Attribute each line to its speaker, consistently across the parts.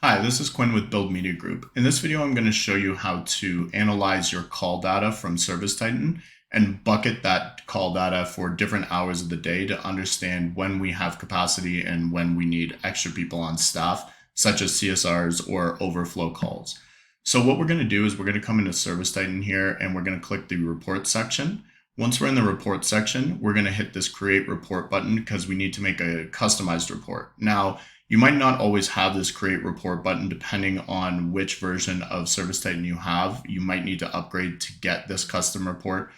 Speaker 1: Hi, this is Quinn with Build Media Group. In this video, I'm going to show you how to analyze your call data from ServiceTitan and bucket that call data for different hours of the day to understand when we have capacity and when we need extra people on staff, such as CSRs or overflow calls. So what we're going to do is we're going to come into ServiceTitan here and we're going to click the report section. Once we're in the report section, we're going to hit this create report button because we need to make a customized report. Now, you might not always have this create report button depending on which version of ServiceTitan you have. You might need to upgrade to get this custom report.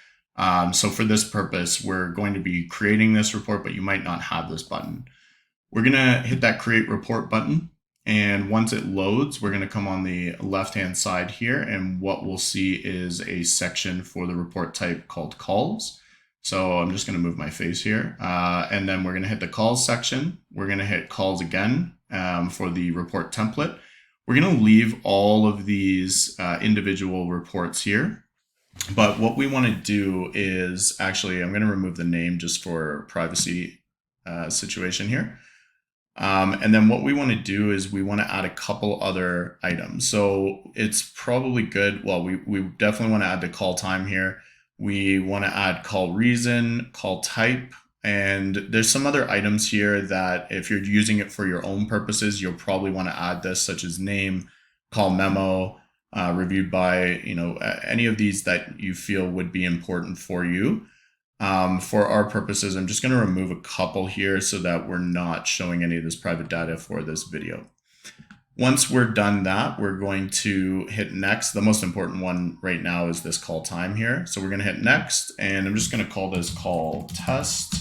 Speaker 1: So for this purpose, we're going to be creating this report, but you might not have this button. We're going to hit that create report button. And once it loads, we're going to come on the left-hand side here. And what we'll see is a section for the report type called calls. So I'm just going to move my face here. And then we're going to hit the calls section. We're going to hit calls again for the report template. We're going to leave all of these individual reports here. But what we want to do is actually, I'm going to remove the name just for privacy situation here. And then what we want to do is we want to add a couple other items. So it's probably good. Well, we definitely want to add the call time here. We want to add call reason, call type, and there's some other items here that if you're using it for your own purposes, you'll probably want to add this, such as name, call memo, reviewed by, any of these that you feel would be important for you. For our purposes, I'm just going to remove a couple here so that we're not showing any of this private data for this video. Once we're done that, we're going to hit next. The most important one right now is this call time here. So we're going to hit next, and I'm just going to call this call test,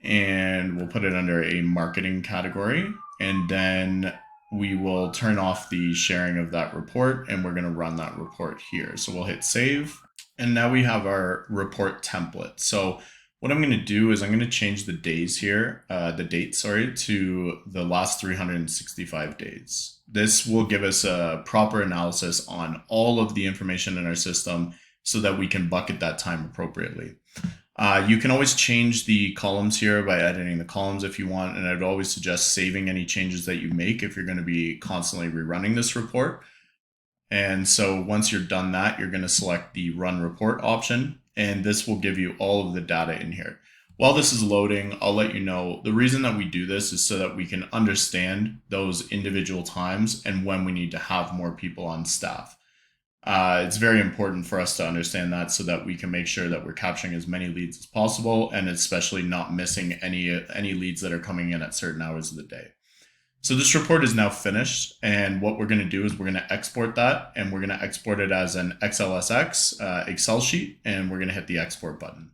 Speaker 1: and we'll put it under a marketing category. And then we will turn off the sharing of that report, and we're going to run that report here. So we'll hit save. And now we have our report template. So what I'm going to do is I'm going to change the days here, to the last 365 days. This will give us a proper analysis on all of the information in our system so that we can bucket that time appropriately. You can always change the columns here by editing the columns if you want, and I'd always suggest saving any changes that you make if you're going to be constantly rerunning this report. And so once you're done that, you're going to select the run report option, and this will give you all of the data in here. While this is loading, I'll let you know the reason that we do this is so that we can understand those individual times and when we need to have more people on staff. It's very important for us to understand that so that we can make sure that we're capturing as many leads as possible, and especially not missing any leads that are coming in at certain hours of the day. So this report is now finished, and what we're going to do is we're going to export that, and we're going to export it as an XLSX Excel sheet, and we're going to hit the export button.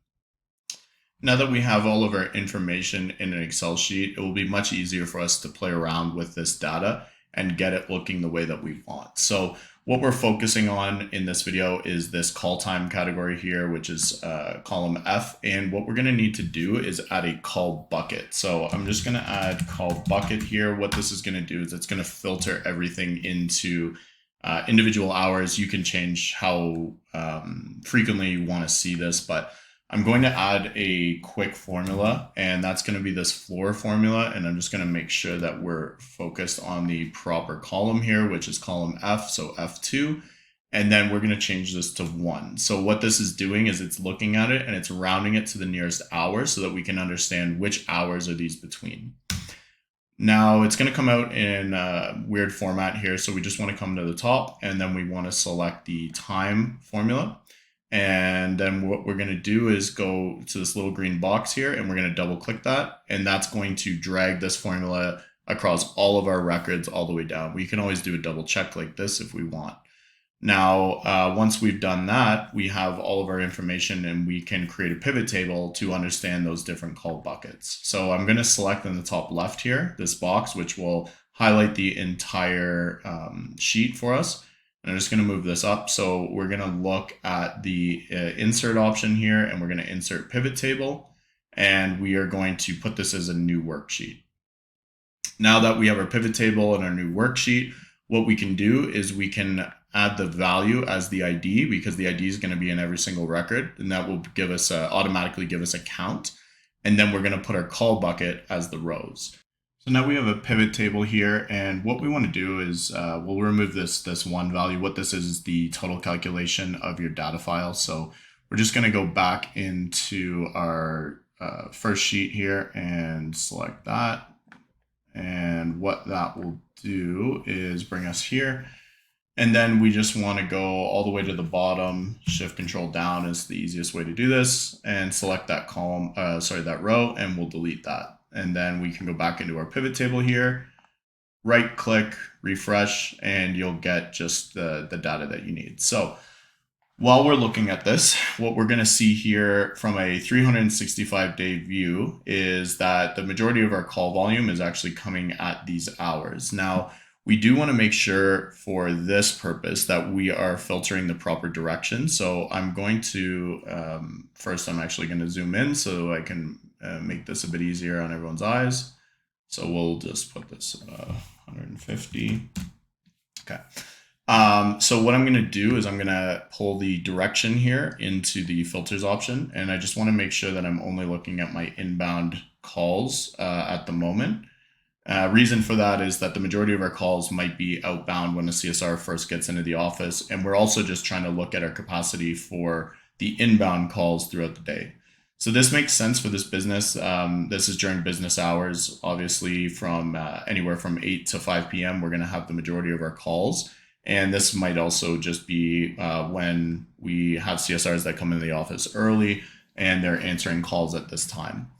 Speaker 1: Now that we have all of our information in an Excel sheet, it will be much easier for us to play around with this data and get it looking the way that we want. So what we're focusing on in this video is this call time category here, which is column F. And what we're going to need to do is add a call bucket. So I'm just going to add call bucket here. What this is going to do is it's going to filter everything into individual hours. You can change how frequently you want to see this, but I'm going to add a quick formula, and that's going to be this floor formula. And I'm just going to make sure that we're focused on the proper column here, which is column F, so F2. And then we're going to change this to 1. So what this is doing is it's looking at it and it's rounding it to the nearest hour so that we can understand which hours are these between. Now it's going to come out in a weird format here. So we just want to come to the top, and then we want to select the time formula. And then what we're going to do is go to this little green box here, and we're going to double click that. And that's going to drag this formula across all of our records all the way down. We can always do a double check like this if we want. Now, once we've done that, we have all of our information, and we can create a pivot table to understand those different call buckets. So I'm going to select in the top left here, this box, which will highlight the entire sheet for us. And I'm just going to move this up. So we're going to look at the insert option here, and we're going to insert pivot table, and we are going to put this as a new worksheet. Now that we have our pivot table and our new worksheet, what we can do is we can add the value as the ID, because the ID is going to be in every single record, and that will give us automatically give us a count. And then we're going to put our call bucket as the rows. So now we have a pivot table here, and what we want to do is we'll remove this one value. What this is the total calculation of your data file. So we're just going to go back into our first sheet here and select that. And what that will do is bring us here. And then we just want to go all the way to the bottom. Shift Control down is the easiest way to do this, and select that column, that row, and we'll delete that. And then we can go back into our pivot table here, right click, refresh, and you'll get just the data that you need. So while we're looking at this, what we're going to see here from a 365-day view is that the majority of our call volume is actually coming at these hours. Now, we do want to make sure for this purpose that we are filtering the proper direction. So I'm going to, first I'm actually going to zoom in so I can make this a bit easier on everyone's eyes. So we'll just put this 150. Okay. So what I'm going to do is I'm going to pull the direction here into the filters option. And I just want to make sure that I'm only looking at my inbound calls at the moment. Reason for that is that the majority of our calls might be outbound when a CSR first gets into the office. And we're also just trying to look at our capacity for the inbound calls throughout the day. So this makes sense for this business. This is during business hours, obviously from anywhere from 8 to 5 p.m. We're going to have the majority of our calls. And this might also just be when we have CSRs that come into the office early and they're answering calls at this time.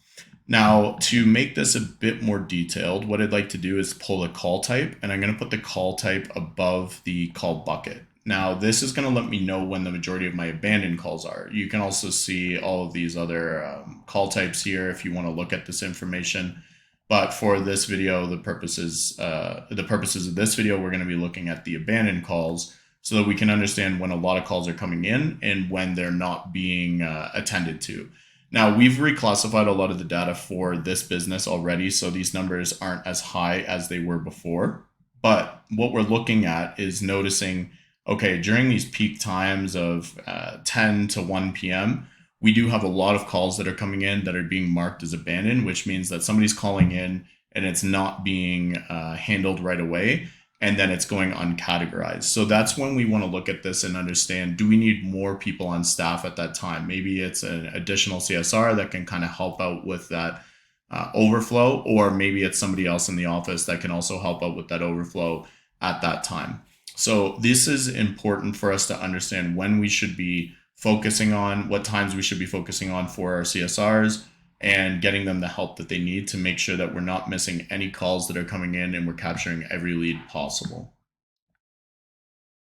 Speaker 1: Now, to make this a bit more detailed, what I'd like to do is pull a call type, and I'm going to put the call type above the call bucket. Now, this is going to let me know when the majority of my abandoned calls are. You can also see all of these other call types here if you want to look at this information. But for this video, the purposes of this video, we're going to be looking at the abandoned calls so that we can understand when a lot of calls are coming in and when they're not being attended to. Now, we've reclassified a lot of the data for this business already, so these numbers aren't as high as they were before. But what we're looking at is noticing, okay, during these peak times of 10 to 1 p.m., we do have a lot of calls that are coming in that are being marked as abandoned, which means that somebody's calling in and it's not being handled right away, and then it's going uncategorized. So that's when we want to look at this and understand, do we need more people on staff at that time? Maybe it's an additional CSR that can kind of help out with that overflow, or maybe it's somebody else in the office that can also help out with that overflow at that time. So this is important for us to understand when we should be focusing on, what times we should be focusing on for our CSRs, and getting them the help that they need to make sure that we're not missing any calls that are coming in and we're capturing every lead possible.